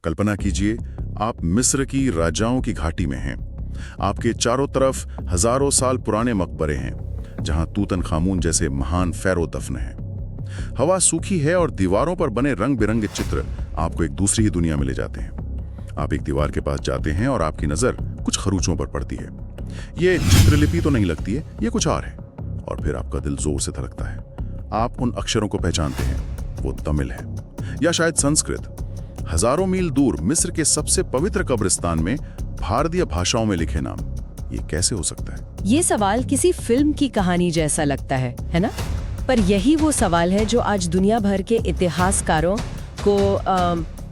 कल्पना कीजिए, आप मिस्र की राजाओं की घाटी में हैं। आपके चारों तरफ हजारों साल पुराने मकबरे हैं, जहां तूतनखामून जैसे महान फैरो दफन हैं। हवा सूखी है और दीवारों पर बने रंग बिरंगे चित्र आपको एक दूसरी ही दुनिया में ले जाते हैं। आप एक दीवार के पास जाते हैं और आपकी नजर कुछ खरूचों पर पड़ती है। ये चित्रलिपि तो नहीं लगती है, ये कुछ और है। और फिर आपका दिल जोर से धड़कता है। आप उन अक्षरों को पहचानते हैं, वो तमिल है या शायद संस्कृत। हजारों मील दूर मिस्र के सबसे पवित्र कब्रिस्तान में भारतीय भाषाओं में लिखे नाम, ये कैसे हो सकता है? ये सवाल किसी फिल्म की कहानी जैसा लगता है ना? पर यही वो सवाल है जो आज दुनिया भर के इतिहासकारों को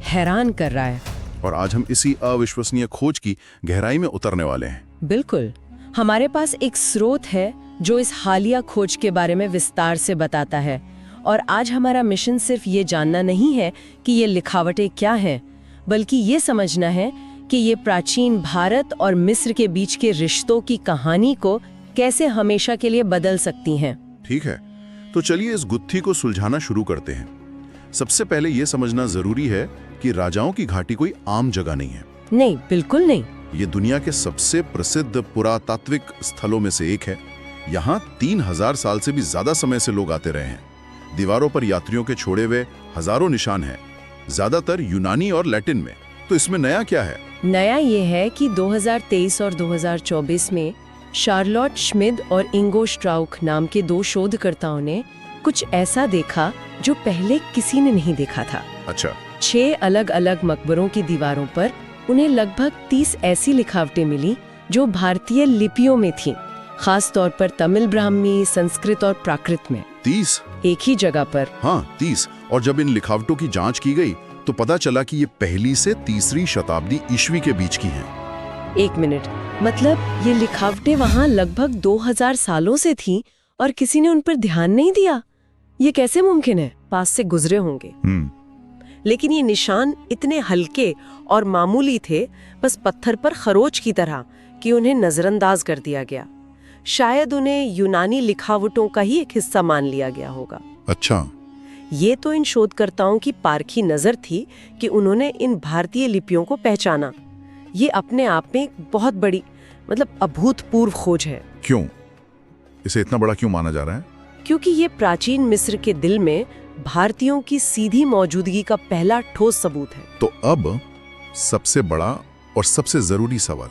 हैरान कर रहा है। और आज हम इसी अविश्वसनीय खोज की गहराई में उतरने वाले हैं। बिल्कुल। हमारे पास एक स्रोत है जो इस हालिया खोज के बारे में विस्तार से बताता है। और आज हमारा मिशन सिर्फ ये जानना नहीं है कि ये लिखावटें क्या हैं, बल्कि ये समझना है कि ये प्राचीन भारत और मिस्र के बीच के रिश्तों की कहानी को कैसे हमेशा के लिए बदल सकती हैं। ठीक है, तो चलिए इस गुत्थी को सुलझाना शुरू करते हैं। सबसे पहले ये समझना जरूरी है कि राजाओं की घाटी कोई आम जगह नहीं है। नहीं, बिल्कुल नहीं। ये दुनिया के सबसे प्रसिद्ध पुरातात्विक स्थलों में से एक है। यहाँ 3000 साल से भी ज्यादा समय से लोग आते रहे हैं। दीवारों पर यात्रियों के छोड़े हुए हजारों निशान हैं, ज्यादातर यूनानी और लैटिन में। तो इसमें नया क्या है? नया ये है कि 2023 और 2024 में शार्लोट श्मिड और इंगो स्ट्राउक नाम के 2 शोधकर्ताओं ने कुछ ऐसा देखा जो पहले किसी ने नहीं देखा था। अच्छा। 6 अलग अलग मकबरों की दीवारों पर उन्हें लगभग 30 ऐसी लिखावटें मिली जो भारतीय लिपियों में थीं, खास तौर पर तमिल, ब्राह्मी, संस्कृत और प्राकृत में। 30? एक ही जगह पर। हाँ, 30। और जब इन लिखावटों की जांच की गई तो पता चला कि ये पहली से 3री शताब्दी ईस्वी के बीच की हैं। 1 मिनट, मतलब ये लिखावटें वहाँ लगभग 2000 सालों से थीं और किसी ने उन पर ध्यान नहीं दिया? ये कैसे मुमकिन है? पास से गुजरे होंगे। लेकिन ये निशान इतने हल्के और मामूली थे, बस पत्थर पर खरोच की तरह, कि उन्हें नजरअंदाज कर दिया गया। शायद उन्हें यूनानी लिखावटों का ही एक हिस्सा मान लिया गया होगा। अच्छा। ये तो इन शोधकर्ताओं की पारखी नजर थी कि उन्होंने इन भारतीय लिपियों को पहचाना। ये अपने आप में एक बहुत बड़ी, मतलब अभूतपूर्व खोज है। क्यों? इसे इतना बड़ा क्यों माना जा रहा है? क्योंकि ये प्राचीन मिस्र के दिल में भारतीयों की सीधी मौजूदगी का पहला ठोस सबूत है। तो अब सबसे बड़ा और सबसे जरूरी सवाल,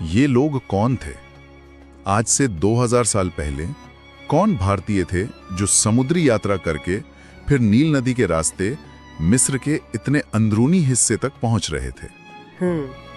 ये लोग कौन थे? आज से 2000 साल पहले कौन भारतीय थे जो समुद्री यात्रा करके फिर नील नदी के रास्ते मिस्र के इतने अंदरूनी हिस्से तक पहुंच रहे थे?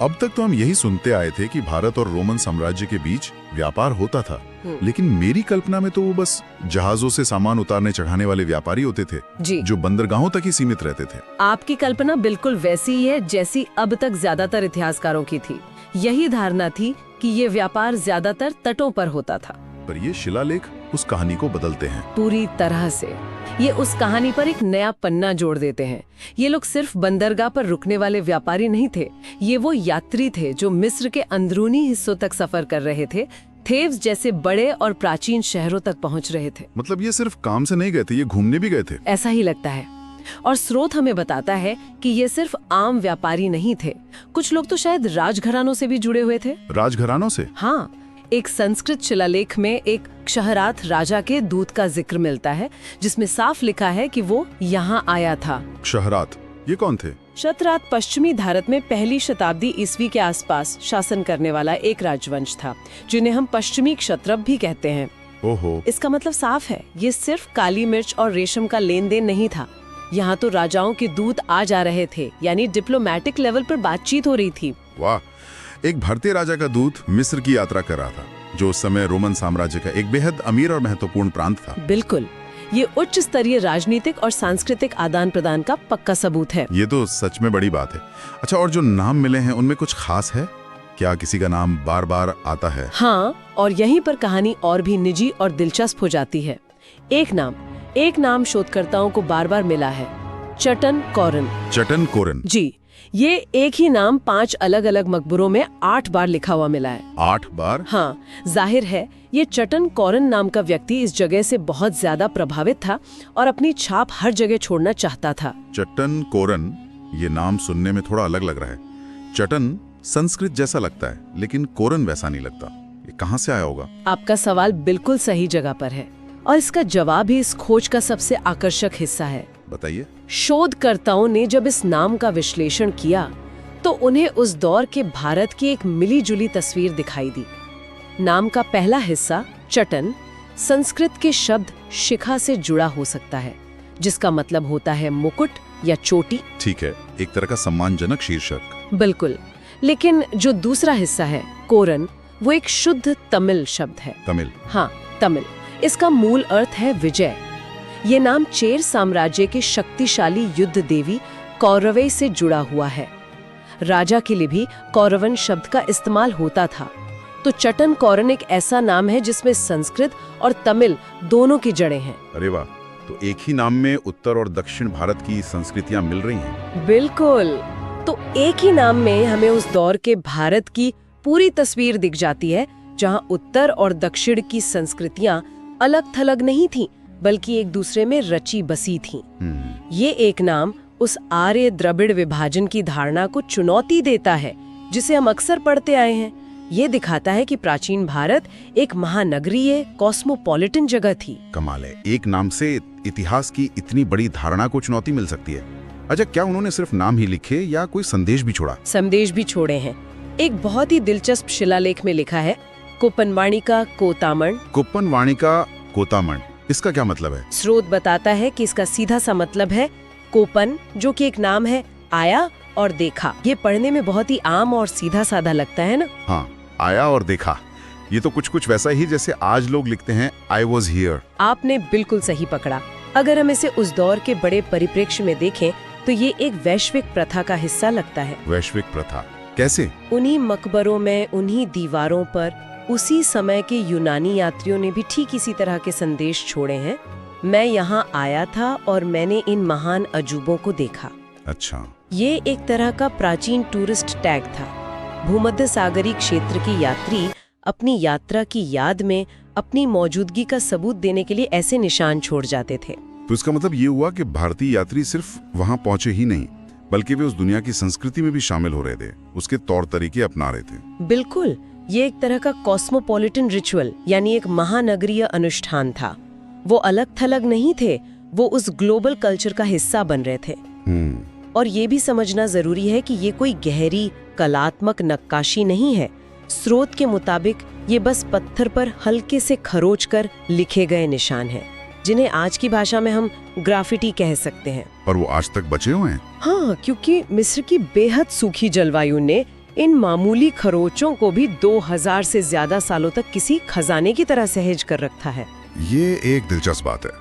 अब तक तो हम यही सुनते आए थे कि भारत और रोमन साम्राज्य के बीच व्यापार होता था, लेकिन मेरी कल्पना में तो वो बस जहाजों से सामान उतारने चढ़ाने वाले व्यापारी होते थे जी, जो बंदरगाहों तक ही सीमित रहते थे। आपकी कल्पना बिल्कुल वैसी ही है जैसी अब तक ज्यादातर इतिहासकारों की थी। यही धारणा थी कि ये व्यापार ज्यादातर तटों पर होता था। पर ये शिलालेख उस कहानी को बदलते हैं पूरी तरह से। ये उस कहानी पर एक नया पन्ना जोड़ देते हैं। ये लोग सिर्फ बंदरगाह पर रुकने वाले व्यापारी नहीं थे, ये वो यात्री थे जो मिस्र के अंदरूनी हिस्सों तक सफर कर रहे थे, थेब्स जैसे बड़े और प्राचीन शहरों तक पहुंच रहे थे। मतलब ये सिर्फ काम से नहीं गए थे, ये घूमने भी गए थे। ऐसा ही लगता है। और स्रोत हमें बताता है कि ये सिर्फ आम व्यापारी नहीं थे, कुछ लोग तो शायद राजघरानों से भी जुड़े हुए थे। राजघरानों से? हाँ, एक संस्कृत शिलालेख में एक क्षहरात राजा के दूत का जिक्र मिलता है, जिसमें साफ लिखा है कि वो यहाँ आया था। क्षहरात, ये कौन थे? क्षत्रात पश्चिमी भारत में 1ली शताब्दी ईस्वी के आसपास शासन करने वाला एक राजवंश था, जिन्हें हम पश्चिमी क्षत्रप भी कहते हैं। ओहो। इसका मतलब साफ है, ये सिर्फ काली मिर्च और रेशम का लेन देन नहीं था। यहाँ तो राजाओं के दूत आ जा रहे थे, यानी डिप्लोमेटिक लेवल पर बातचीत हो रही थी। वाह, एक भारतीय राजा का दूत मिस्र की यात्रा कर रहा था, जो उस समय रोमन साम्राज्य का एक बेहद अमीर और महत्वपूर्ण प्रांत था। बिल्कुल, ये उच्च स्तरीय राजनीतिक और सांस्कृतिक आदान प्रदान का पक्का सबूत है। ये तो सच में बड़ी बात है। अच्छा, और जो नाम मिले हैं उनमें कुछ खास है क्या? किसी का नाम बार बार आता है? हाँ, और यहीं पर कहानी और भी निजी और दिलचस्प हो जाती है। एक नाम शोधकर्ताओं को बार बार मिला है, चटन कोरन। चटन कोरन? जी, ये एक ही नाम 5 अलग अलग मकबरों में 8 बार लिखा हुआ मिला है। 8 बार? हाँ, जाहिर है ये चटन कोरन नाम का व्यक्ति इस जगह से बहुत ज्यादा प्रभावित था और अपनी छाप हर जगह छोड़ना चाहता था। चटन कोरन ये नाम सुनने में थोड़ा अलग लग रहा है। चटन संस्कृत जैसा लगता है, लेकिन कोरन वैसा नहीं लगता। ये कहाँ से आया होगा? आपका सवाल बिल्कुल सही जगह पर है और इसका जवाब ही इस खोज का सबसे आकर्षक हिस्सा है। बताइए। शोधकर्ताओं ने जब इस नाम का विश्लेषण किया तो उन्हें उस दौर के भारत की एक मिली-जुली तस्वीर दिखाई दी। नाम का पहला हिस्सा चटन संस्कृत के शब्द शिखा से जुड़ा हो सकता है, जिसका मतलब होता है मुकुट या चोटी। ठीक है, एक तरह का सम्मानजनक शीर्षक। बिल्कुल, लेकिन जो दूसरा हिस्सा है कोरन, वो एक शुद्ध तमिल शब्द है। तमिल? हाँ, तमिल। इसका मूल अर्थ है विजय। ये नाम चेर साम्राज्य के शक्तिशाली युद्ध देवी कौरवै से जुड़ा हुआ है। राजा के लिए भी कौरवन शब्द का इस्तेमाल होता था। तो चटन कौरन एक ऐसा नाम है जिसमें संस्कृत और तमिल दोनों की जड़ें हैं। अरे वाह, तो एक ही नाम में उत्तर और दक्षिण भारत की संस्कृतियां मिल रही हैं। बिल्कुल। तो एक ही नाम में हमें उस दौर के भारत की पूरी तस्वीर दिख जाती है, जहां उत्तर और दक्षिण की संस्कृतियां अलग थलग नहीं थीं, बल्कि एक दूसरे में रची बसी थीं। ये एक नाम उस आर्य द्रविड़ विभाजन की धारणा को चुनौती देता है, जिसे हम अक्सर पढ़ते आए हैं। ये दिखाता है कि प्राचीन भारत एक महानगरीय कॉस्मोपॉलिटन जगह थी। कमाल है, एक नाम से इतिहास की इतनी बड़ी धारणा को चुनौती मिल सकती है। अच्छा, क्या उन्होंने सिर्फ नाम ही लिखे या कोई संदेश भी छोड़ा? संदेश भी छोड़े हैं। एक बहुत ही दिलचस्प शिलालेख में लिखा है कुप्पनवाणिका कोतामण। कुप्पनवाणिका कोतामण, इसका क्या मतलब है? स्रोत बताता है कि इसका सीधा सा मतलब है कोपन, जो कि एक नाम है, आया और देखा। ये पढ़ने में बहुत ही आम और सीधा साधा लगता है ना? हाँ, आया और देखा। ये तो कुछ वैसा ही जैसे आज लोग लिखते हैं आई वॉज हियर। आपने बिल्कुल सही पकड़ा। अगर हम इसे उस दौर के बड़े परिप्रेक्ष्य में देखें तो ये एक वैश्विक प्रथा का हिस्सा लगता है। वैश्विक प्रथा कैसे? उन्हीं मकबरों में, उन्हीं दीवारों पर उसी समय के यूनानी यात्रियों ने भी ठीक इसी तरह के संदेश छोड़े हैं। मैं यहाँ आया था और मैंने इन महान अजूबों को देखा। अच्छा, ये एक तरह का प्राचीन टूरिस्ट टैग था। भूमध्य सागरीय क्षेत्र की यात्री अपनी यात्रा की याद में अपनी मौजूदगी का सबूत देने के लिए ऐसे निशान छोड़ जाते थे। तो इसका मतलब ये हुआ कि भारतीय यात्री सिर्फ वहां पहुंचे ही नहीं, बल्कि वे उस दुनिया की संस्कृति में भी शामिल हो रहे थे, उसके तौर तरीके अपना रहे थे। बिल्कुल, ये एक तरह का कॉस्मोपॉलिटन रिचुअल यानी एक महानगरीय अनुष्ठान था। वो अलग थलग नहीं थे, वो उस ग्लोबल कल्चर का हिस्सा बन रहे थे। और ये भी समझना जरूरी है कि ये कोई गहरी कलात्मक नक्काशी नहीं है। स्रोत के मुताबिक ये बस पत्थर पर हल्के से खरोच कर लिखे गए निशान हैं, जिन्हें आज की भाषा में हम ग्राफिटी कह सकते हैं। पर वो आज तक बचे हुए हैं? हाँ, क्योंकि मिस्र की बेहद सूखी जलवायु ने इन मामूली खरोचों को भी 2000 से ज्यादा सालों तक किसी खजाने की तरह सहेज कर रखा है। ये एक दिलचस्प बात है।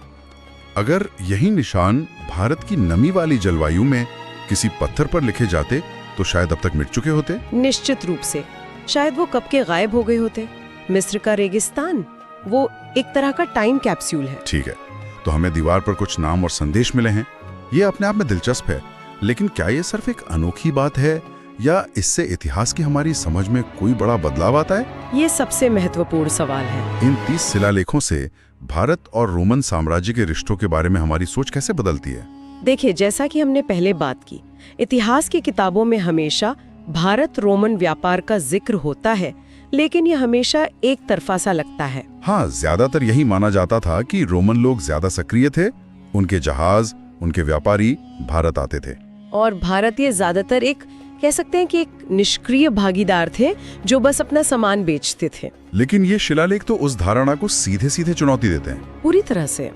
अगर यही निशान भारत की नमी वाली जलवायु में किसी पत्थर पर लिखे जाते तो शायद अब तक मिट चुके होते। निश्चित रूप से, शायद वो कब के गायब हो गए होते। मिस्र का रेगिस्तान वो एक तरह का टाइम कैप्सूल है। ठीक है, तो हमें दीवार पर कुछ नाम और संदेश मिले हैं, ये अपने आप में दिलचस्प है। लेकिन क्या ये सिर्फ एक अनोखी बात है या इससे इतिहास की हमारी समझ में कोई बड़ा बदलाव आता है? ये सबसे महत्वपूर्ण सवाल है। इन 30 शिलालेखों से भारत और रोमन साम्राज्य के रिश्तों के बारे में हमारी सोच कैसे बदलती है? देखिए, जैसा कि हमने पहले बात की, इतिहास की किताबों में हमेशा भारत रोमन व्यापार का जिक्र होता है, लेकिन यह हमेशा एक तरफा सा लगता है। हाँ, ज्यादातर यही माना जाता था कि रोमन लोग ज्यादा सक्रिय थे, उनके जहाज, उनके व्यापारी भारत आते थे, और भारतीय ज्यादातर एक कह सकते हैं कि एक निष्क्रिय भागीदार थे जो बस अपना सामान बेचते थे। लेकिन ये शिलालेख तो उस धारणा को सीधे सीधे चुनौती देते हैं। पूरी तरह से।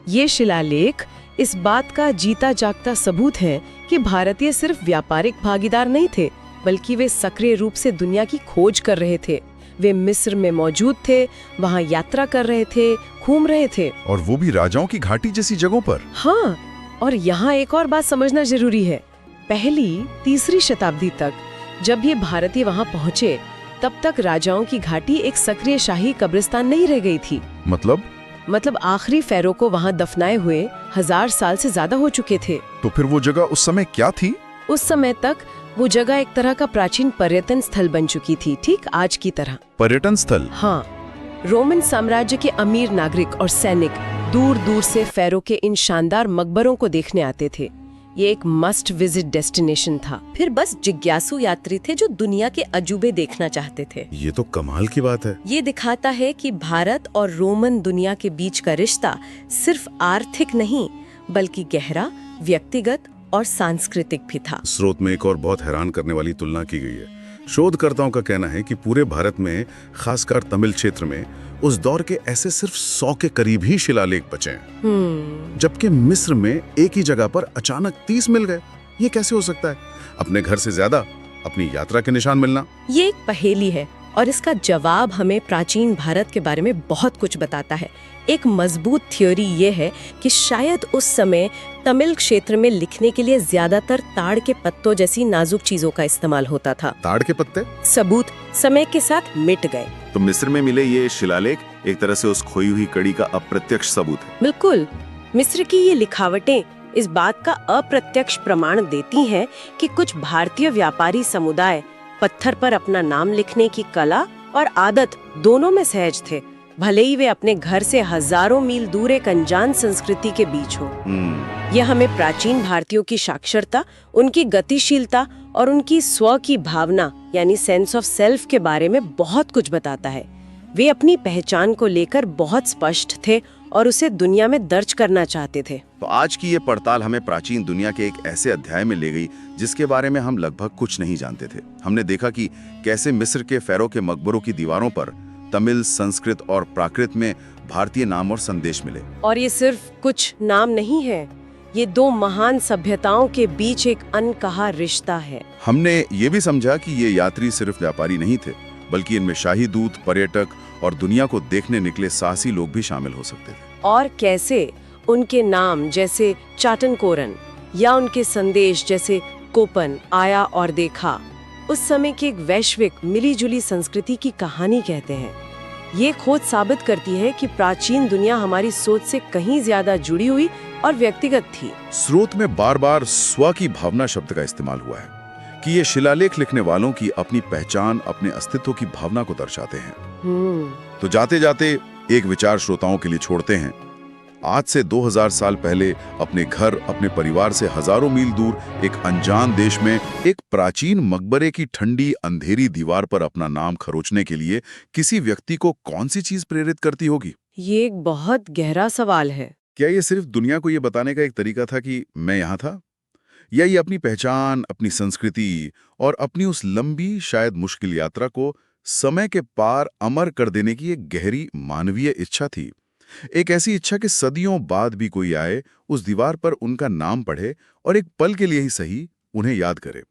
ये शिलालेख इस बात का जीता जागता सबूत है कि भारतीय सिर्फ व्यापारिक भागीदार नहीं थे, बल्कि वे सक्रिय रूप से दुनिया की खोज कर रहे थे। वे मिस्र में मौजूद थे, वहाँ यात्रा कर रहे थे, घूम रहे थे, और वो भी राजाओं की घाटी जैसी जगहों पर। हाँ, और यहाँ एक और बात समझना जरूरी है। पहली, तीसरी शताब्दी तक जब ये भारतीय वहाँ पहुँचे, तब तक राजाओं की घाटी एक सक्रिय शाही कब्रिस्तान नहीं रह गई थी। मतलब आखिरी फेरो को वहाँ दफनाए हुए 1000 साल से ज्यादा हो चुके थे। तो फिर वो जगह उस समय क्या थी? उस समय तक वो जगह एक तरह का प्राचीन पर्यटन स्थल बन चुकी थी, ठीक आज की तरह। पर्यटन स्थल? हाँ, रोमन साम्राज्य के अमीर नागरिक और सैनिक दूर दूर से फेरो के इन शानदार मकबरों को देखने आते थे। ये एक मस्ट विजिट डेस्टिनेशन था। फिर बस जिज्ञासु यात्री थे जो दुनिया के अजूबे देखना चाहते थे। ये तो कमाल की बात है। ये दिखाता है कि भारत और रोमन दुनिया के बीच का रिश्ता सिर्फ आर्थिक नहीं बल्कि गहरा, व्यक्तिगत और सांस्कृतिक भी था। स्रोत में एक और बहुत हैरान करने वाली तुलना की गई है। शोधकर्ताओं का कहना है कि पूरे भारत में, खासकर तमिल क्षेत्र में, उस दौर के ऐसे सिर्फ 100 के करीब ही शिलालेख बचे हैं, जबकि मिस्र में एक ही जगह पर अचानक 30 मिल गए। ये कैसे हो सकता है? अपने घर से ज्यादा अपनी यात्रा के निशान मिलना। ये एक पहेली है और इसका जवाब हमें प्राचीन भारत के बारे में बहुत कुछ बताता है। एक मजबूत थ्योरी ये है कि शायद उस समय तमिल क्षेत्र में लिखने के लिए ज्यादातर ताड़ के पत्तों जैसी नाजुक चीजों का इस्तेमाल होता था। ताड़ के पत्ते? सबूत समय के साथ मिट गए। तो मिस्र में मिले ये शिलालेख एक तरह से उस खोई हुई कड़ी का अप्रत्यक्ष सबूत है। बिल्कुल, मिस्र की ये लिखावटें इस बात का अप्रत्यक्ष प्रमाण देती हैं कि कुछ भारतीय व्यापारी समुदाय पत्थर पर अपना नाम लिखने की कला और आदत दोनों में सहज थे, भले ही वे अपने घर से हजारों मील दूर एक अनजान संस्कृति के बीच हो। यह हमें प्राचीन भारतीयों की साक्षरता, उनकी गतिशीलता और उनकी स्व की भावना यानी सेंस ऑफ सेल्फ के बारे में बहुत कुछ बताता है। वे अपनी पहचान को लेकर बहुत स्पष्ट थे और उसे दुनिया में दर्ज करना चाहते थे। तो आज की ये पड़ताल हमें प्राचीन दुनिया के एक ऐसे अध्याय में ले गई जिसके बारे में हम लगभग कुछ नहीं जानते थे। हमने देखा कि कैसे मिस्र के फेरो के मकबरों की दीवारों पर तमिल, संस्कृत और प्राकृत में भारतीय नाम और संदेश मिले। और ये सिर्फ कुछ नाम नहीं है, ये दो महान सभ्यताओं के बीच एक अनकहा रिश्ता है। हमने ये भी समझा कि ये यात्री सिर्फ व्यापारी नहीं थे, बल्कि इनमें शाही दूत, पर्यटक और दुनिया को देखने निकले साहसी लोग भी शामिल हो सकते थे। और कैसे उनके नाम जैसे चाटनकोरन या उनके संदेश जैसे कोपन, आया और देखा, उस समय की एक वैश्विक मिलीजुली संस्कृति की कहानी कहते हैं। ये खोज साबित करती है कि प्राचीन दुनिया हमारी सोच से कहीं ज्यादा जुड़ी हुई और व्यक्तिगत थी। स्रोत में बार बार स्व की भावना शब्द का इस्तेमाल हुआ है कि ये शिलालेख लिखने वालों की अपनी पहचान, अपने अस्तित्व की भावना को दर्शाते हैं। तो जाते जाते एक विचार श्रोताओं के लिए छोड़ते हैं। आज से 2000 साल पहले अपने घर, अपने परिवार से हजारों मील दूर एक अनजान देश में एक प्राचीन मकबरे की ठंडी अंधेरी दीवार पर अपना नाम खरोचने के लिए किसी व्यक्ति को कौन सी चीज प्रेरित करती होगी? ये एक बहुत गहरा सवाल है। क्या ये सिर्फ दुनिया को ये बताने का एक तरीका था कि मैं यहाँ था, या ये अपनी पहचान, अपनी संस्कृति और अपनी उस लंबी, शायद मुश्किल यात्रा को समय के पार अमर कर देने की एक गहरी मानवीय इच्छा थी? एक ऐसी इच्छा कि सदियों बाद भी कोई आए, उस दीवार पर उनका नाम पढ़े और एक पल के लिए ही सही उन्हें याद करे।